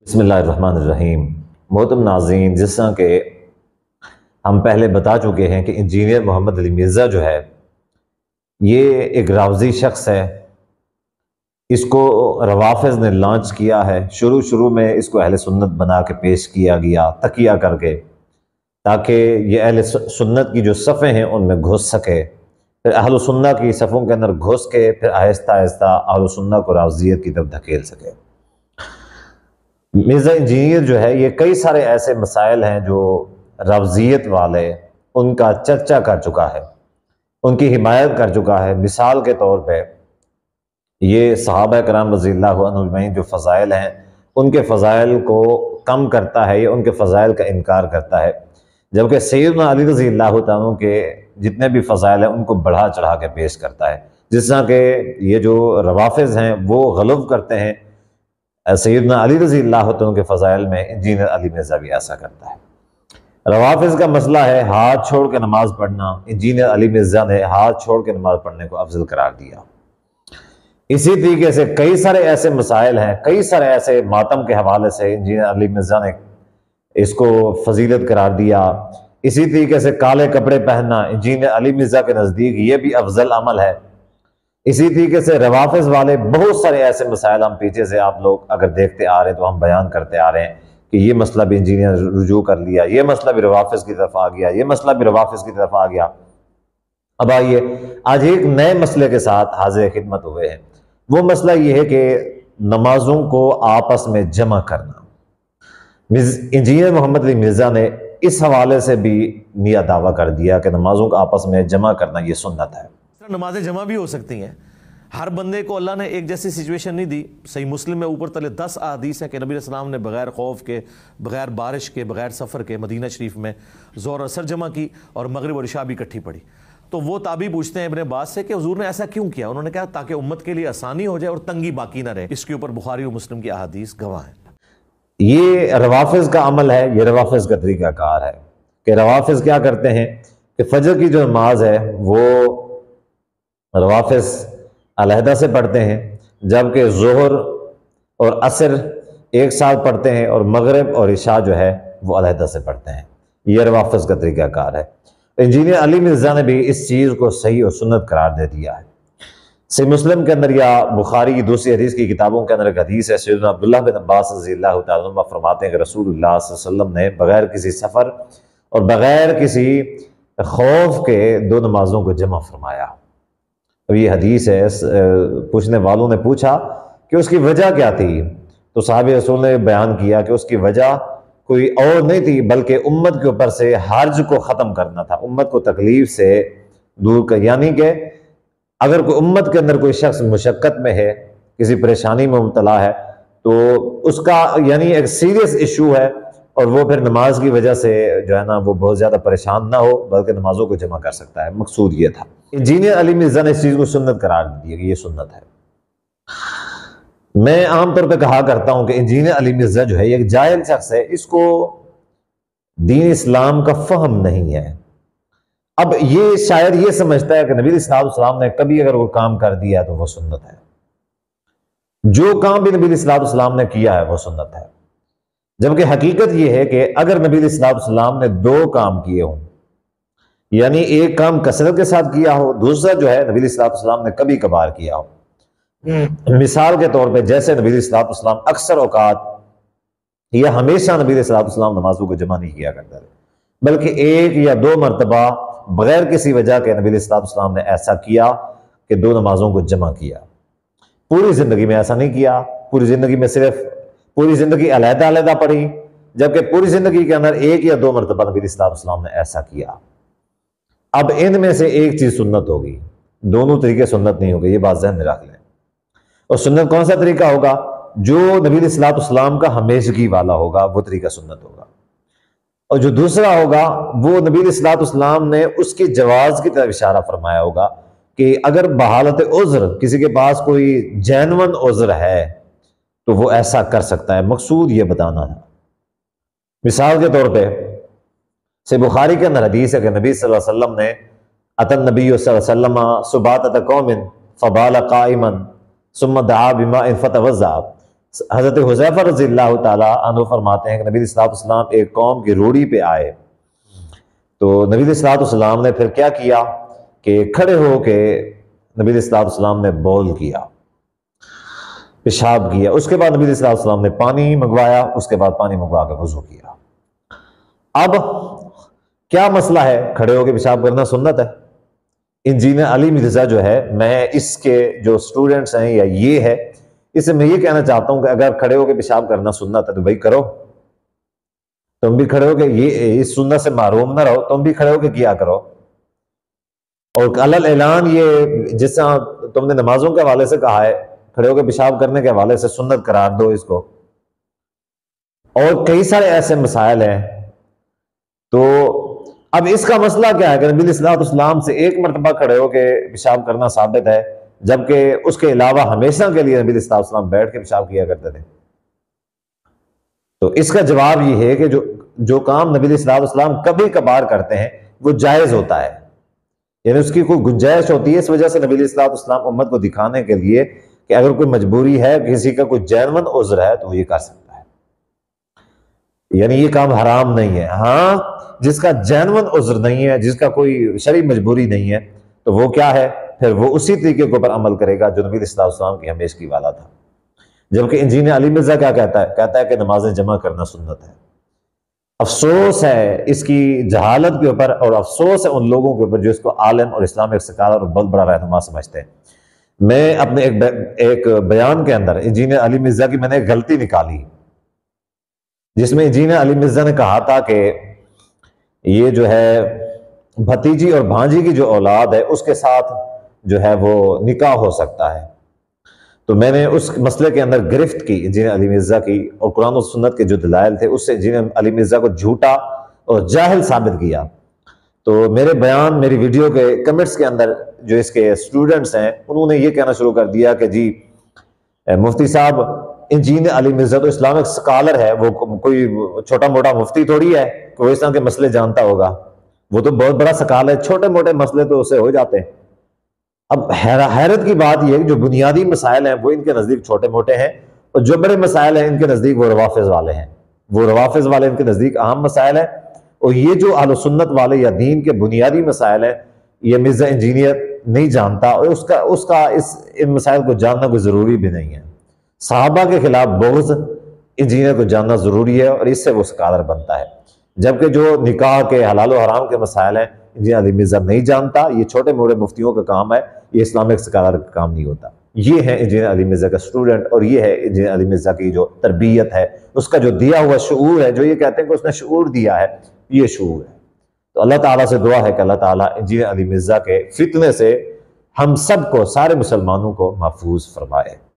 بسم اللہ الرحمن الرحیم۔ محترم ناظرین، جس طرح کہ ہم پہلے بتا چکے ہیں کہ انجینئر محمد علی مرزا جو ہے یہ ایک رافضی شخص ہے۔ اس کو روافض نے لانچ کیا ہے۔ شروع میں اس کو اہل سنت بنا کے پیش کیا گیا تقیہ کر کے، تاکہ یہ اہل سنت کی جو صفیں ہیں ان میں گھس سکے، پھر اہل سنت کی صفوں کے اندر گھس کے پھر آہستہ آہستہ اہل سنت کو رافضیت کی طرف دھکیل سکے۔ مرزا انجینئر جو ہے یہ کئی سارے ایسے مسائل ہیں جو رافضیت والے ان کا چرچا کر چکا ہے، ان کی حمایت کر چکا ہے۔ مثال کے طور پہ یہ صحابہ کرام رضی اللہ عنہ اجمعین جو فضائل ہیں ان کے فضائل کو کم کرتا ہے یا ان کے فضائل کا انکار کرتا ہے، جبکہ سیدنا علی رضی اللہ تعالیٰ کے جتنے بھی فضائل ہیں ان کو بڑھا چڑھا کے پیش کرتا ہے۔ جس طرح کہ یہ جو روافض ہیں وہ غلو کرتے ہیں سیدنا علی رضی اللہ عنہ کے فضائل میں، انجینئر علی مرزا بھی ایسا کرتا ہے۔ روافض کا مسئلہ ہے ہاتھ چھوڑ کے نماز پڑھنا، انجینئر علی مرزا نے ہاتھ چھوڑ کے نماز پڑھنے کو افضل قرار دیا۔ اسی طریقے سے کئی سارے ایسے مسائل ہیں، کئی سارے ایسے ماتم کے حوالے سے انجینئر علی مرزا نے اس کو فضیلت قرار دیا۔ اسی طریقے سے کالے کپڑے پہننا انجینئر علی مرزا کے نزدیک یہ بھی افضل عمل ہے۔ اسی طریقے سے روافض والے بہت سارے ایسے مسائل ہم پیچھے سے آپ لوگ اگر دیکھتے آ رہے ہیں تو ہم بیان کرتے آ رہے ہیں کہ یہ مسئلہ بھی انجینئر رجوع کر لیا، یہ مسئلہ بھی روافض کی طرف آ گیا، یہ مسئلہ بھی روافض کی طرف آ گیا۔ اب آئیے آج ایک نئے مسئلے کے ساتھ حاضر خدمت ہوئے ہیں۔ وہ مسئلہ یہ ہے کہ نمازوں کو آپس میں جمع کرنا۔ انجینئر محمد علی مرزا نے اس حوالے سے بھی نیا دعویٰ کر دیا کہ نمازوں کو آپس میں جمع کرنا یہ سنت ہے۔ نمازیں جمع بھی ہو سکتی ہیں۔ ہر بندے کو اللہ نے ایک جیسی سچویشن نہیں دی۔ صحیح مسلم میں اوپر تلے 10 احادیث ہیں کہ نبی علیہ السلام نے بغیر خوف کے، بغیر بارش کے، بغیر سفر کے مدینہ شریف میں ظہر اثر جمع کی اور مغرب اور عشاء بھی اکٹھی پڑھی۔ تو وہ تابعی پوچھتے ہیں ابن عباس سے کہ حضور نے ایسا کیوں کیا؟ انہوں نے کہا تاکہ امت کے لیے آسانی ہو جائے اور تنگی باقی نہ رہے۔ اس کے اوپر بخاری و مسلم کی احادیث گواہ ہیں۔ یہ روافض کا عمل ہے، یہ روافض کا طریقہ کار ہے کہ روافض کیا کرتے ہیں کہ فجر کی جو نماز ہے وہ روافض علیحدہ سے پڑھتے ہیں، جبکہ ظہر اور عصر ایک ساتھ پڑھتے ہیں اور مغرب اور عشاء جو ہے وہ علیحدہ سے پڑھتے ہیں۔ یہ روافض کا طریقہ کار ہے۔ انجینئر علی مرزا نے بھی اس چیز کو صحیح اور سنت قرار دے دیا ہے۔ صحیح مسلم کے اندر یا بخاری کی دوسری حدیث کی کتابوں کے اندر ایک حدیث ہے، سیدنا عبداللہ بن عباس رضی اللہ تعالیٰ عنہ فرماتے ہیں کہ رسول اللہ صلی اللہ علیہ وسلم نے بغیر کسی سفر اور بغیر کسی خوف کے 2 نمازوں کو جمع فرمایا۔ اب یہ حدیث ہے، پوچھنے والوں نے پوچھا کہ اس کی وجہ کیا تھی، تو صحابہ رسول نے بیان کیا کہ اس کی وجہ کوئی اور نہیں تھی بلکہ امت کے اوپر سے حرج کو ختم کرنا تھا، امت کو تکلیف سے دور کر، یعنی کہ اگر کوئی امت کے اندر کوئی شخص مشقت میں ہے، کسی پریشانی میں مبتلا ہے، تو اس کا یعنی ایک سیریس ایشو ہے اور وہ پھر نماز کی وجہ سے جو ہے نا وہ بہت زیادہ پریشان نہ ہو بلکہ نمازوں کو جمع کر سکتا ہے۔ مقصود یہ تھا۔ انجینئر علی مرزا نے اس چیز کو سنت قرار دی کہ یہ سنت ہے۔ میں عام طور پہ کہا کرتا ہوں کہ انجینئر علی مرزا جو ہے ایک جاہل شخص ہے، اس کو دین اسلام کا فہم نہیں ہے۔ اب یہ شاید یہ سمجھتا ہے کہ نبی صلی اللہ علیہ وسلم نے کبھی اگر وہ کام کر دیا تو وہ سنت ہے، جو کام بھی نبی صلی اللہ علیہ وسلم نے کیا ہے وہ سنت ہے، جبکہ حقیقت یہ ہے کہ اگر نبی صلی اللہ علیہ وسلم نے 2 کام کیے ہوں، یعنی ایک کام کثرت کے ساتھ کیا ہو، دوسرا جو ہے نبی صلی اللہ علیہ وسلم نے کبھی کبھار کیا ہو۔ مثال کے طور پہ جیسے نبی صلی اللہ علیہ وسلم اکثر اوقات یا ہمیشہ نبی صلی اللہ علیہ وسلم نمازوں کو جمع نہیں کیا کرتے تھے، بلکہ 1 یا 2 مرتبہ بغیر کسی وجہ کے نبی صلی اللہ علیہ وسلم نے ایسا کیا کہ 2 نمازوں کو جمع کیا۔ پوری زندگی میں ایسا نہیں کیا، پوری زندگی میں صرف پوری زندگی علیحدہ علیحدہ پڑھی، جبکہ پوری زندگی کے اندر 1 یا 2 مرتبہ نبی صلی اللہ علیہ وسلم نے ایسا کیا۔ اب ان میں سے ایک چیز سنت ہوگی، دونوں طریقے سنت نہیں ہوگی، یہ بات ذہن میں رکھ لیں۔ اور سنت کون سا طریقہ ہوگا؟ جو نبی صلی اللہ علیہ وسلم کا ہمیشگی والا ہوگا وہ طریقہ سنت ہوگا، اور جو دوسرا ہوگا وہ نبی صلی اللہ علیہ وسلم نے اس کے جواز کی طرف اشارہ فرمایا ہوگا کہ اگر بحالت عذر کسی کے پاس کوئی جینون عذر ہے تو وہ ایسا کر سکتا ہے۔ مقصود یہ بتانا ہے۔ مثال کے طور پہ صحیح بخاری کے اندر حدیث ہے کہ نبی صلی اللہ علیہ وسلم نے اتن نبی صلی اللہ علیہ وسلم سباتۃ قوم فبال قائما ثم دعا بماء فتوضا، حضرت حذیفہ رضی اللہ تعالیٰ عنہ فرماتے ہیں کہ نبی علیہ الصلوۃ والسلام ایک قوم کی روڑی پہ آئے، تو نبی علیہ الصلوۃ والسلام نے پھر کیا کیا کہ کھڑے ہو کے نبی علیہ الصلوۃ والسلام نے بول کیا، پیشاب کیا، اس کے بعد نبی علیہ الصلوۃ والسلام نے پانی منگوایا، اس کے بعد پانی منگوا کے وضو کیا۔ اب کیا مسئلہ ہے؟ کھڑے ہو کے پیشاب کرنا سنت ہے۔ انجینئر علی مرزا جو ہے، میں اس کے جو اسٹوڈنٹس ہیں یا یہ ہے، اس سے میں یہ کہنا چاہتا ہوں کہ اگر کھڑے ہو کے پیشاب کرنا سنت ہے تو بھائی کرو، تم بھی کھڑے ہو کے یہ اس سنت سے محروم نہ رہو، تم بھی کھڑے ہو کے کیا کرو۔ اور علل اعلان یہ جس طرح تم نے نمازوں کے حوالے سے کہا ہے، کھڑے ہو کے پیشاب کرنے کے حوالے سے سنت قرار دو اس کو۔ اور کئی سارے ایسے مسائل ہیں، تو اب اس کا مسئلہ کیا ہے کہ نبی علیہ السلام سے ایک مرتبہ کھڑے ہو کے پیشاب کرنا ثابت ہے، جبکہ اس کے علاوہ ہمیشہ کے لیے نبی علیہ السلام بیٹھ کے پیشاب کیا کرتے تھے۔ تو اس کا جواب یہ ہے کہ جو کام نبی علیہ السلام کبھی کبھار کرتے ہیں وہ جائز ہوتا ہے، یعنی اس کی کوئی گنجائش ہوتی ہے۔ اس وجہ سے نبی علیہ السلام امت کو دکھانے کے لیے کہ اگر کوئی مجبوری ہے، کسی کا کوئی جینون عذر ہے تو یہ کر سکتا ہے، یعنی یہ کام حرام نہیں ہے۔ ہاں، جس کا جینون عذر نہیں ہے، جس کا کوئی شرعی مجبوری نہیں ہے، تو وہ کیا ہے، پھر وہ اسی طریقے کے اوپر عمل کرے گا جو نبی علیہ السلام کی ہمیشگی والا تھا۔ جبکہ انجینئر علی مرزا کیا کہتا ہے؟ کہتا ہے کہ نمازیں جمع کرنا سنت ہے۔ افسوس ہے اس کی جہالت کے اوپر، اور افسوس ہے ان لوگوں کے اوپر جو اس کو عالم اور اسلامک سکالر اور بہت بڑا رہنما سمجھتے ہیں۔ میں اپنے ایک بیان کے اندر انجینئر علی مرزا کی میں نے ایک غلطی نکالی، جس میں انجینئر علی مرزا نے کہا تھا کہ یہ جو ہے بھتیجی اور بھانجی کی جو اولاد ہے اس کے ساتھ جو ہے وہ نکاح ہو سکتا ہے۔ تو میں نے اس مسئلے کے اندر گرفت کی انجینئر علی مرزا کی، اور قرآن و سنت کے جو دلائل تھے اس سے انجینئر علی مرزا کو جھوٹا اور جاہل ثابت کیا۔ تو میرے بیان، میری ویڈیو کے کمنٹس کے اندر جو اس کے اسٹوڈنٹس ہیں انہوں نے یہ کہنا شروع کر دیا کہ جی مفتی صاحب، انجینئر علی مرزا تو اسلامک سکالر ہے، وہ کوئی چھوٹا موٹا مفتی تھوڑی ہے کہ وہ اس طرح کے مسئلے جانتا ہوگا، وہ تو بہت بڑا سکالر ہے، چھوٹے موٹے مسئلے تو اسے ہو جاتے ہیں۔ اب حیرت کی بات یہ ہے کہ جو بنیادی مسائل ہیں وہ ان کے نزدیک چھوٹے موٹے ہیں، اور جو بڑے مسائل ہیں ان کے نزدیک وہ روافظ والے ہیں، وہ روافظ والے ان کے نزدیک اہم مسائل ہیں، اور یہ جو اہل سنت والے یا دین کے بنیادی مسائل ہیں یہ مرزا انجینئر نہیں جانتا، اور اس کا ان مسائل کو جاننا کوئی ضروری بھی نہیں ہے۔ صحابہ کے خلاف بغض انجینئر کو جاننا ضروری ہے، اور اس سے وہ سکالر بنتا ہے، جبکہ جو نکاح کے حلال و حرام کے مسائل ہیں انجینئر علی مرزا نہیں جانتا۔ یہ چھوٹے موٹے مفتیوں کا کام ہے، یہ اسلامک سکالر کا کام نہیں ہوتا۔ یہ ہے انجینئر علی مرزا کا اسٹوڈنٹ، اور یہ ہے انجینئر علی مرزا کی جو تربیت ہے، اس کا جو دیا ہوا شعور ہے، جو یہ کہتے ہیں کہ اس نے شعور دیا ہے، یہ شعور ہے۔ تو اللہ تعالیٰ سے دعا ہے کہ اللہ تعالیٰ انجینئر علی مرزا کے فتنے سے ہم سب کو، سارے مسلمانوں کو محفوظ فرمائے۔